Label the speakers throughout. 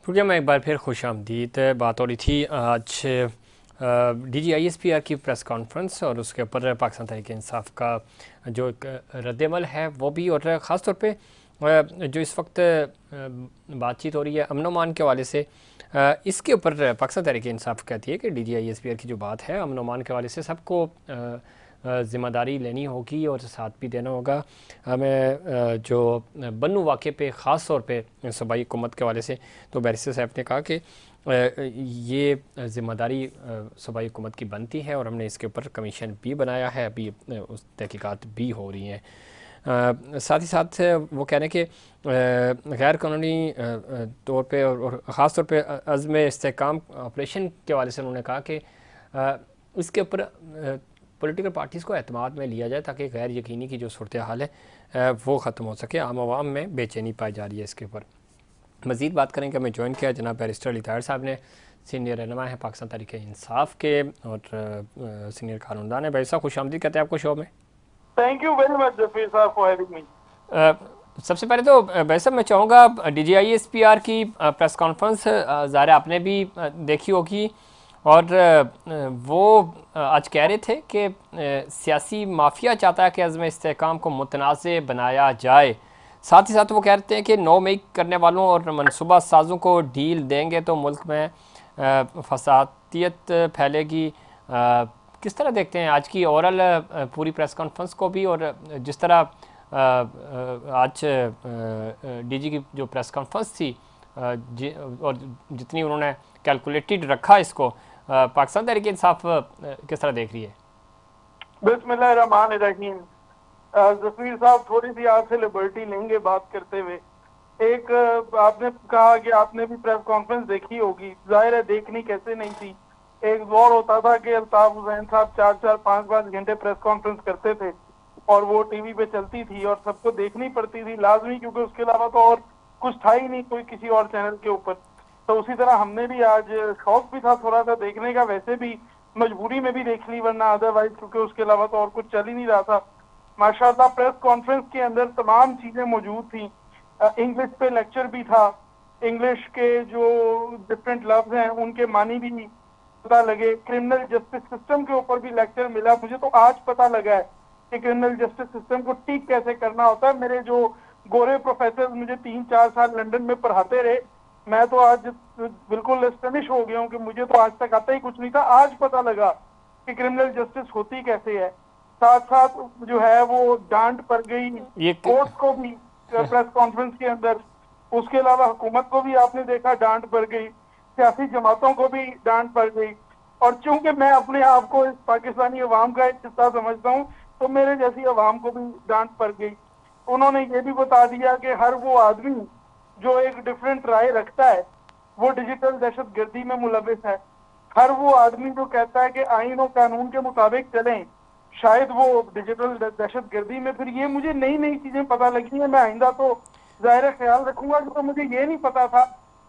Speaker 1: Programme में एक बार फिर खुश आमदीद। बात हो रही थी आज DGISPR की प्रेस कॉन्फ्रेंस और उसके ऊपर पाकिस्तान तहरीक इंसाफ का जो एक रद्दमल है वो भी, और ख़ास तौर पे जो इस वक्त बातचीत हो रही है अमन अमान के हवाले से, इसके ऊपर पाकिस्तान तहरीक इंसाफ कहती है कि DGISPR की जो बात है अमन अमान के हवाले से सबको ज़िम्मेदारी लेनी होगी और साथ भी देना होगा। हमें जो बन्नू वाक़े पे ख़ास तौर पे सूबाई हुकूमत के हवाले से तो बैरिस्टर साहब ने कहा कि ये ज़िम्मेदारी सूबाई हुकूमत की बनती है और हमने इसके ऊपर कमीशन भी बनाया है, अभी उस तहकीकात भी हो रही हैं। साथ ही साथ वो कह रहे हैं कि गैर कानूनी तौर पे और ख़ास तौर पे अज़्म इस्तेहकाम ऑपरेशन के हवाले से उन्होंने कहा कि इसके ऊपर पॉलिटिकल पार्टीज़ को एतमाद में लिया जाए ताकि गैर यकीनी की जो सूरत हाल है वो ख़त्म हो सके। आम आवाम में बेचैनी पाई जा रही है। इसके ऊपर मज़ीद बात करेंगे। हमें ज्वाइन किया जनाब बैरिस्टर अली ताहिर साहब ने, सीनियर रहनुमा है पाकिस्तान तहरीक इंसाफ के और सीनियर कानूनदान है। भाई साहब खुश आमदीद कहते हैं आपको शो में।
Speaker 2: थैंक यू वेरी मच जफीर साहब फॉर हैविंग मी।
Speaker 1: सबसे पहले तो भाई साहब मैं चाहूँगा DGISPR की प्रेस कॉन्फ्रेंस ज़ाहिर आपने भी देखी होगी और वो आज कह रहे थे कि सियासी माफिया चाहता है कि अज़्म इस्तेहकाम को मुतनाज़ बनाया जाए। साथ ही साथ वो कहते हैं कि 9 मई करने वालों और मनसूबा साजों को ढील देंगे तो मुल्क में फसादियत फैलेगी। किस तरह देखते हैं आज की ओवरऑल पूरी प्रेस कॉन्फ्रेंस को भी, और जिस तरह आज DG की जो प्रेस कॉन्फ्रेंस थी और जितनी उन्होंने कैलकुलेटेड रखा इसको, पाकिस्तान तहरीक इंसाफ किस तरह देख रही है?
Speaker 2: बिस्मिल्लाहिर्रहमानिर्रहीम। जफीर साहब थोड़ी सी आपसे लिबर्टी लेंगे बात करते हुए। एक आपने कहा कि आपने भी प्रेस कॉन्फ्रेंस देखी होगी, जाहिर है देखनी कैसे नहीं थी। एक दौर होता था कि अल्ताफ हुसैन साहब 4-4, 5-5 घंटे प्रेस कॉन्फ्रेंस करते थे और वो टीवी पे चलती थी और सबको देखनी पड़ती थी लाजमी, क्योंकि उसके अलावा तो और कुछ था ही नहीं कोई किसी और चैनल के ऊपर। तो उसी तरह हमने भी आज शौक भी था थोड़ा सा देखने का, वैसे भी मजबूरी में भी देख ली, वरना अदरवाइज क्योंकि उसके अलावा तो और कुछ चल ही नहीं रहा था। माशाल्लाह प्रेस कॉन्फ्रेंस के अंदर तमाम चीजें मौजूद थी। इंग्लिश पे लेक्चर भी था, इंग्लिश के जो डिफरेंट लफ्ज हैं उनके मानी भी पता लगे। क्रिमिनल जस्टिस सिस्टम के ऊपर भी लेक्चर मिला। मुझे तो आज पता लगा है कि क्रिमिनल जस्टिस सिस्टम को ठीक कैसे करना होता है। मेरे जो गोरे प्रोफेसर मुझे 3-4 साल लंदन में पढ़ाते रहे, मैं तो आज बिल्कुल एस्टनिश हो गया हूँ कि मुझे तो आज तक आता ही कुछ नहीं था। आज पता लगा कि क्रिमिनल जस्टिस होती कैसे है। साथ साथ जो है वो डांट पड़ गई कोर्ट को भी प्रेस कॉन्फ्रेंस के अंदर, उसके अलावा हुकूमत को भी आपने देखा डांट पड़ गई, सियासी जमातों को भी डांट पड़ गई। और चूंकि मैं अपने आप को इस पाकिस्तानी अवाम का एक हिस्सा समझता हूँ तो मेरे जैसी अवाम को भी डांट पड़ गई। उन्होंने ये भी बता दिया कि हर वो आदमी जो एक डिफरेंट राय रखता है वो डिजिटल दहशत गर्दी में मुलविस है। हर वो आदमी जो कहता है कि आइन और कानून के मुताबिक चलें, शायद वो डिजिटल दहशत गर्दी में। फिर ये मुझे नई नई चीजें पता लगी हैं। मैं आइंदा तो जाहिर ख्याल रखूंगा कि तो मुझे ये नहीं पता था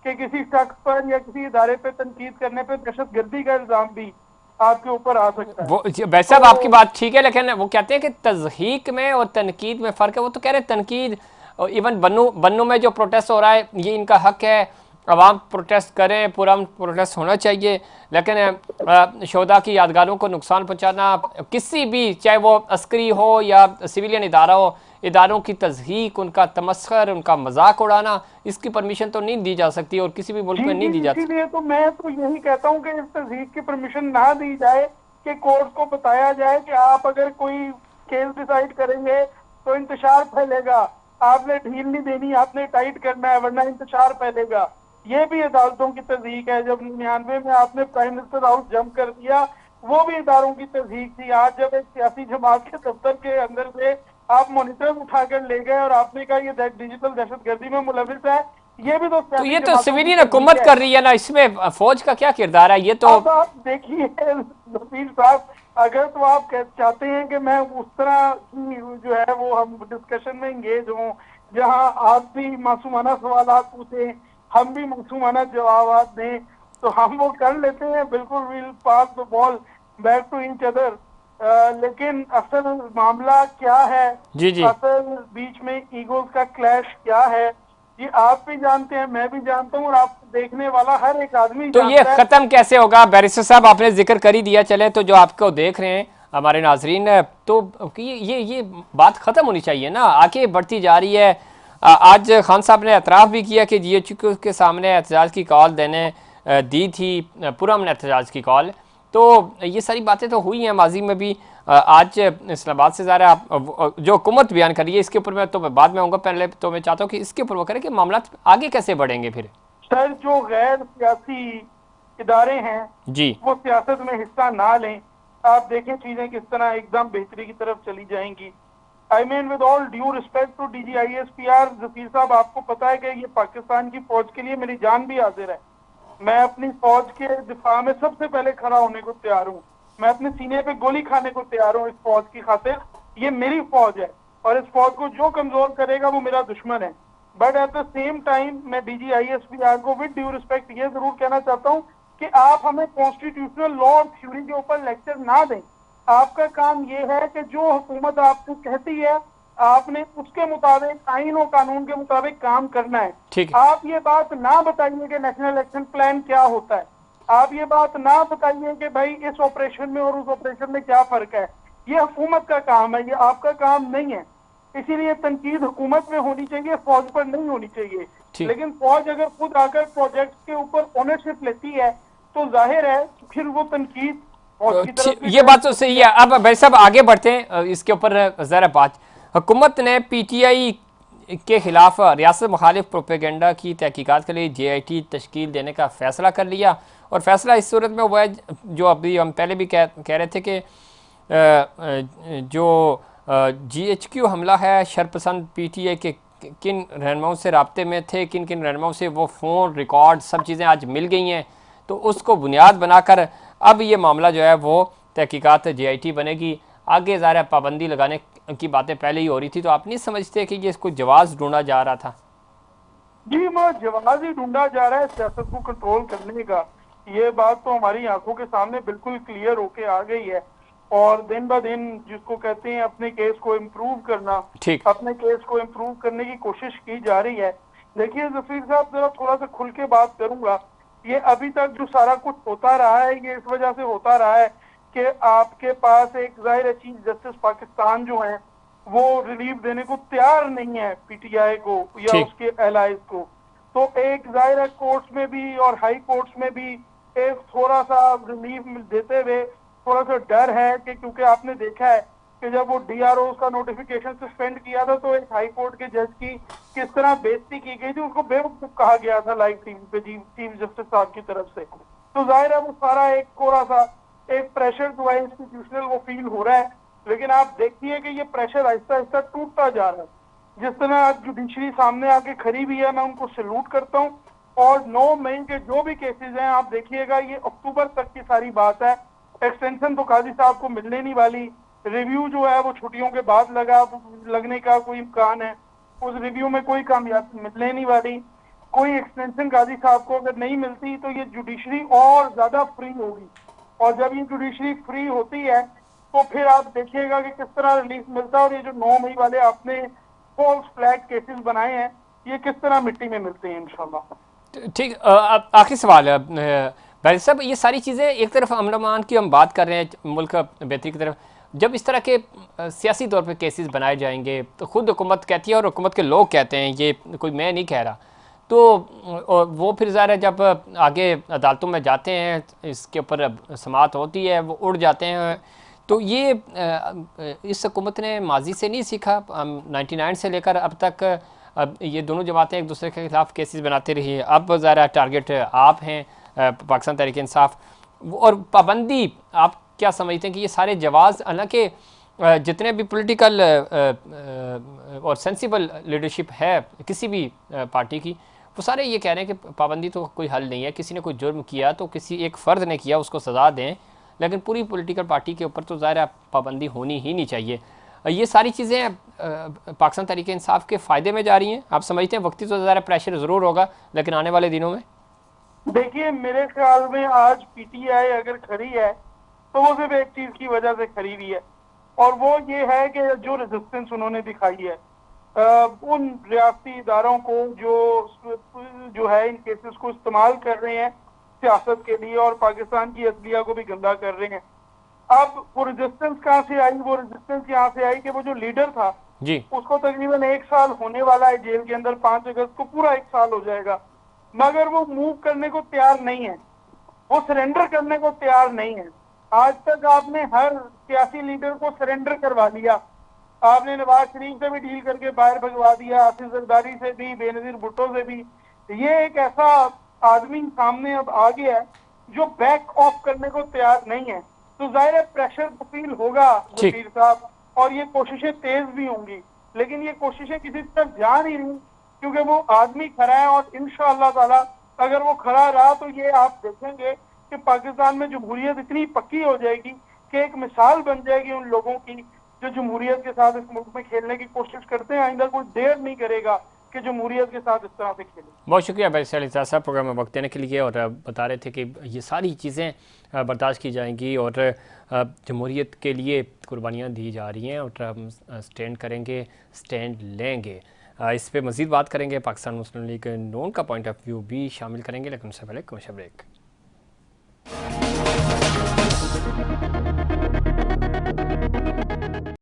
Speaker 2: कि किसी शख्स पर या किसी इदारे पे तनकीद करने पे दहशत गर्दी का इल्जाम भी आपके ऊपर आ सकता है।
Speaker 1: वो वैसे अब आपकी बात ठीक है, लेकिन वो कहते हैं कि तज़हीक में और तनकीद में फ़र्क है। वो तो कह रहे हैं तनकीद, इवन बन्नू में जो प्रोटेस्ट हो रहा है ये इनका हक है, आवाम प्रोटेस्ट करें, पूरा प्रोटेस्ट होना चाहिए, लेकिन शोधा की यादगारों को नुकसान पहुंचाना किसी भी, चाहे वो अस्करी हो या सिविलियन इदारा हो, इदारों की तज़हीक, उनका तमस्खर, उनका मजाक उड़ाना, इसकी परमिशन तो नहीं दी जा सकती और किसी भी मुल्क में नहीं दी जा सकती।
Speaker 2: इसीलिए तो मैं तो यही कहता हूँ कि इस तहजीक की परमिशन ना दी जाए, कि कोर्ट को बताया जाए कि आप अगर कोई केस डिसाइड करेंगे तो इंतशार फैलेगा, आपने ढील नहीं देनी, आपने टाइट करना है वरना इंतशार फैलेगा। ये भी अदालतों की तहजीक है। जब 99 में आपने प्राइम मिनिस्टर हाउस जम कर दिया, वो भी इदारों की तहजीक थी। आज जब एक सियासी जमात के दफ्तर के अंदर से आप मॉनिटर उठाकर ले गए और आपने कहा ये डिजिटल दहशत गर्दी में मुलविस है, ये भी
Speaker 1: तो ये
Speaker 2: सियासी
Speaker 1: तो
Speaker 2: जमातों की
Speaker 1: सिविलियन हुकूमत
Speaker 2: तहजीक है।
Speaker 1: कर रही है ना, इसमें फौज का क्या किरदार है? ये तो
Speaker 2: अब आप देखिए नसीर साहब, अगर तो आप चाहते हैं कि मैं उस तरह की जो है वो हम डिस्कशन में इंगेज हों जहां आप भी मासूमाना सवाल पूछें, हम भी मासूमाना जवाब दें, तो हम वो कर लेते हैं। बिल्कुल will pass the ball back to each other. लेकिन असल मामला क्या है,
Speaker 1: जी जी
Speaker 2: असल बीच में ईगोज का क्लैश क्या है, ये आप भी जानते हैं, मैं भी जानता हूँ, और आपको देखने वाला हर एक आदमी
Speaker 1: तो ये
Speaker 2: जानता है।
Speaker 1: खत्म कैसे होगा बैरिस्टर साहब, आपने जिक्र कर ही दिया, चले तो जो आपको देख रहे हैं हमारे नाजरीन, तो ये बात खत्म होनी चाहिए ना, आगे बढ़ती जा रही है। आज खान साहब ने एतराफ़ भी किया कि GHQ के सामने एहतजाज की कॉल देने दी थी, पुरअमन एहतजाज की कॉल। तो ये सारी बातें तो हुई हैं माजी में भी। आज इस्लामाबाद से ज़रा आप जो हुकूमत बयान कर रही है इसके ऊपर मैं तो बाद में आऊँगा, पहले तो मैं चाहता हूँ कि इसके ऊपर वो करें कि मामला आगे कैसे बढ़ेंगे फिर।
Speaker 2: सर, जो गैर सियासी इदारे हैं
Speaker 1: जी।
Speaker 2: वो सियासत में हिस्सा ना लें। आप देखें चीजें किस तरह एकदम बेहतरी की तरफ चली जाएंगी। I mean with all due respect to DGISPR Zafir साहब, आपको पता है कि ये पाकिस्तान की फौज के लिए मेरी जान भी हाजिर है। मैं अपनी फौज के दिफा में सबसे पहले खड़ा होने को तैयार हूँ। मैं अपने सीने पे गोली खाने को तैयार हूँ इस फौज की खातिर। ये मेरी फौज है, और इस फौज को जो कमजोर करेगा वो मेरा दुश्मन है। But at the same time मैं DGISPR को विद ड्यू रिस्पेक्ट ये जरूर कहना चाहता हूँ कि आप हमें कॉन्स्टिट्यूशनल लॉ और थ्योरी के ऊपर लेक्चर ना दें। आपका काम ये है कि जो हुकूमत आपको कहती है आपने उसके मुताबिक, आइन और कानून के मुताबिक काम करना है।
Speaker 1: ठीक है।
Speaker 2: आप ये बात ना बताइए कि नेशनल एक्शन प्लान क्या होता है। आप ये बात ना बताइए कि भाई इस ऑपरेशन में और उस ऑपरेशन में क्या फर्क है। ये हुकूमत का काम है, ये आपका काम नहीं है। इसीलिए तनकीद हुकूमत में होनी चाहिए, फौज पर नहीं होनी चाहिए।
Speaker 1: ठीक।
Speaker 2: लेकिन फौज अगर खुद आकर प्रोजेक्ट के ऊपर ओनरशिप लेती है तो जाहिर है फिर वो तनकीद फौज की तरफ से
Speaker 1: ये बात तो सही है। अब भाई साहब आगे बढ़ते हैं इसके ऊपर ज़रा बात। हुकूमत ने PTI के खिलाफ रियासत मुखालिफ प्रोपेगेंडा की तहकीकात के लिए JIT तश्कील देने का फ़ैसला कर लिया, और फैसला इस सूरत में हुआ है जो अभी हम पहले भी कह रहे थे कि जो GHQ हमला है, शरपसंद PTI के किन रहनुमाओं से रबते में थे, किन किन रहनुमाओं से वो फ़ोन रिकॉर्ड सब चीज़ें आज मिल गई हैं, तो उसको बुनियाद बनाकर अब ये मामला जो है वो तहकीकात JIT बनेगी। आगे ज़ाहिर है पाबंदी लगाने की बातें पहले ही हो रही थी, तो आप नहीं समझते कि ये इसको जवाब ढूंढा जा रहा था?
Speaker 2: जी, वो जवाब ही ढूंढा जा रहा है सियासत को कंट्रोल करने का। ये बात तो हमारी आंखों के सामने बिल्कुल क्लियर होके आ गई है। और दिन ब दिन जिसको कहते हैं अपने केस को इम्प्रूव करना,
Speaker 1: ठीक।
Speaker 2: अपने केस को इम्प्रूव करने की कोशिश की जा रही है। देखिए जफीर साहब, जरा थोड़ा सा खुल के बात करूंगा। ये अभी तक जो सारा कुछ होता रहा है ये इस वजह से होता रहा है कि आपके पास एक जाहिर चीफ जस्टिस पाकिस्तान जो है वो रिलीफ देने को तैयार नहीं है PTI को या
Speaker 1: ठीक।
Speaker 2: उसके एलाइज को। तो एक जाहिर है कोर्ट्स में भी और हाई कोर्ट्स में भी एक थोड़ा सा रिलीफ देते हुए थोड़ा सा डर है कि, क्योंकि आपने देखा है कि जब वो DRO का नोटिफिकेशन सस्पेंड किया था तो एक हाई कोर्ट के जज की किस तरह बेइज्जती की गई थी, उसको बेवकूफ कहा गया था लाइव टीवी पे चीफ जस्टिस साहब की तरफ से। तो जाहिर है वो सारा एक थोड़ा सा एक प्रेशर जो है इंस्टीट्यूशनल वो फील हो रहा है। लेकिन आप देखिए कि ये प्रेशर आहिस्ता आहिस्ता टूटता जा रहा है। जिस तरह आज जुडिशरी सामने आके खड़ी भी है, मैं उनको सैल्यूट करता हूँ। और 9 मई के जो भी केसेस हैं आप देखिएगा ये अक्टूबर तक की सारी बात है। एक्सटेंशन तो काजी साहब को मिलने नहीं वाली। रिव्यू जो है वो छुट्टियों के बाद लगने का कोई इम्कान है। उस रिव्यू में कोई कामयाबी मिलने नहीं वाली। कोई एक्सटेंशन काजी साहब को अगर नहीं मिलती तो ये जुडिशरी और ज्यादा फ्री होगी। और जब ये जुडिशरी फ्री होती है तो फिर आप देखिएगा कि किस तरह रिलीफ मिलता है। और ये जो 9 मई वाले आपने फॉल्स फ्लैग केसेस बनाए हैं ये किस तरह मिट्टी में मिलते हैं इंशाल्लाह।
Speaker 1: ठीक। आखिरी सवाल है भाई साहब, ये सारी चीज़ें एक तरफ अमन की हम बात कर रहे हैं मुल्क बेहतरी की तरफ, जब इस तरह के सियासी तौर पे केसेस बनाए जाएंगे तो खुद हुकूमत कहती है और हुकूमत के लोग कहते हैं, ये कोई मैं नहीं कह रहा, तो वो फिर ज़ाहिर है जब आगे अदालतों में जाते हैं इसके ऊपर समाअत होती है वो उड़ जाते हैं। तो ये इस हुकूमत ने माजी से नहीं सीखा, 99 से लेकर अब तक अब ये दोनों जमातें एक दूसरे के खिलाफ केसेस बनाते रही है। अब ज़रा टारगेट आप हैं पाकिस्तान तहरीक इंसाफ, और पाबंदी आप क्या समझते हैं कि ये सारे जवाज़, हालांकि जितने भी पॉलिटिकल और सेंसिबल लीडरशिप है किसी भी पार्टी की, वो सारे ये कह रहे हैं कि पाबंदी तो कोई हल नहीं है, किसी ने कोई जुर्म किया तो किसी एक फ़र्द ने किया उसको सज़ा दें, लेकिन पूरी पॉलिटिकल पार्टी के ऊपर तो ज़ाहिर पाबंदी होनी ही नहीं चाहिए। ये सारी चीज़ें पाकिस्तान तहरीक इंसाफ के फ़ायदे में जा रही हैं, आप समझते हैं? वक्ती तो ज़्यादा प्रेशर ज़रूर होगा लेकिन आने वाले दिनों में
Speaker 2: देखिए मेरे ख्याल में आज PTI अगर खड़ी है तो वो सिर्फ एक चीज की वजह से खड़ी हुई है, और वो ये है कि जो रेजिस्टेंस उन्होंने दिखाई है उन रियासती इदारों को जो है इन केसेस को इस्तेमाल कर रहे हैं सियासत के लिए और पाकिस्तान की असलिया को भी गंदा कर रहे हैं। अब वो रेजिस्टेंस कहाँ से आई? वो रेजिस्टेंस यहाँ से आई कि वो जो लीडर था
Speaker 1: जी
Speaker 2: उसको तकरीबन 1 साल होने वाला है जेल के अंदर, 5 अगस्त को पूरा 1 साल हो जाएगा, मगर वो मूव करने को तैयार नहीं है, वो सरेंडर करने को तैयार नहीं है। आज तक आपने हर सियासी लीडर को सरेंडर करवा लिया। आपने नवाज शरीफ से भी डील करके बाहर भगवा दिया, आसिफ जरदारी से भी, बेनजीर भुट्टो से भी। ये एक ऐसा आदमी सामने अब आ गया है जो बैक ऑफ करने को तैयार नहीं है। तो जाहिर है प्रेशर तो फील होगा
Speaker 1: ठीक।
Speaker 2: जफीर साहब, और ये कोशिशें तेज भी होंगी, लेकिन ये कोशिशें किसी तरफ जा नहीं रही क्योंकि वो आदमी खड़ा है। और इंशाअल्लाह ताला अगर वो खड़ा रहा तो ये आप देखेंगे कि पाकिस्तान में जमहूरियत इतनी पक्की हो जाएगी कि एक मिसाल बन जाएगी उन लोगों की जो जमहूरियत के साथ इस मुल्क में खेलने की कोशिश करते हैं। आइंदा कोई देर नहीं करेगा कि जमहूरियत के साथ इस तरह से खेले।
Speaker 1: बहुत शुक्रिया बैरिस्टर अली इजाज़ साहब प्रोग्राम में वक्त देने के लिए, और बता रहे थे कि ये सारी चीज़ें बर्दाश्त की जाएंगी और जमहूरियत के लिए कुर्बानियाँ दी जा रही हैं और हम स्टैंड करेंगे, स्टैंड लेंगे। इस पे मज़ीद बात करेंगे, पाकिस्तान मुस्लिम लीग नून का पॉइंट ऑफ व्यू भी शामिल करेंगे, लेकिन उससे पहले कमर्शियल ब्रेक।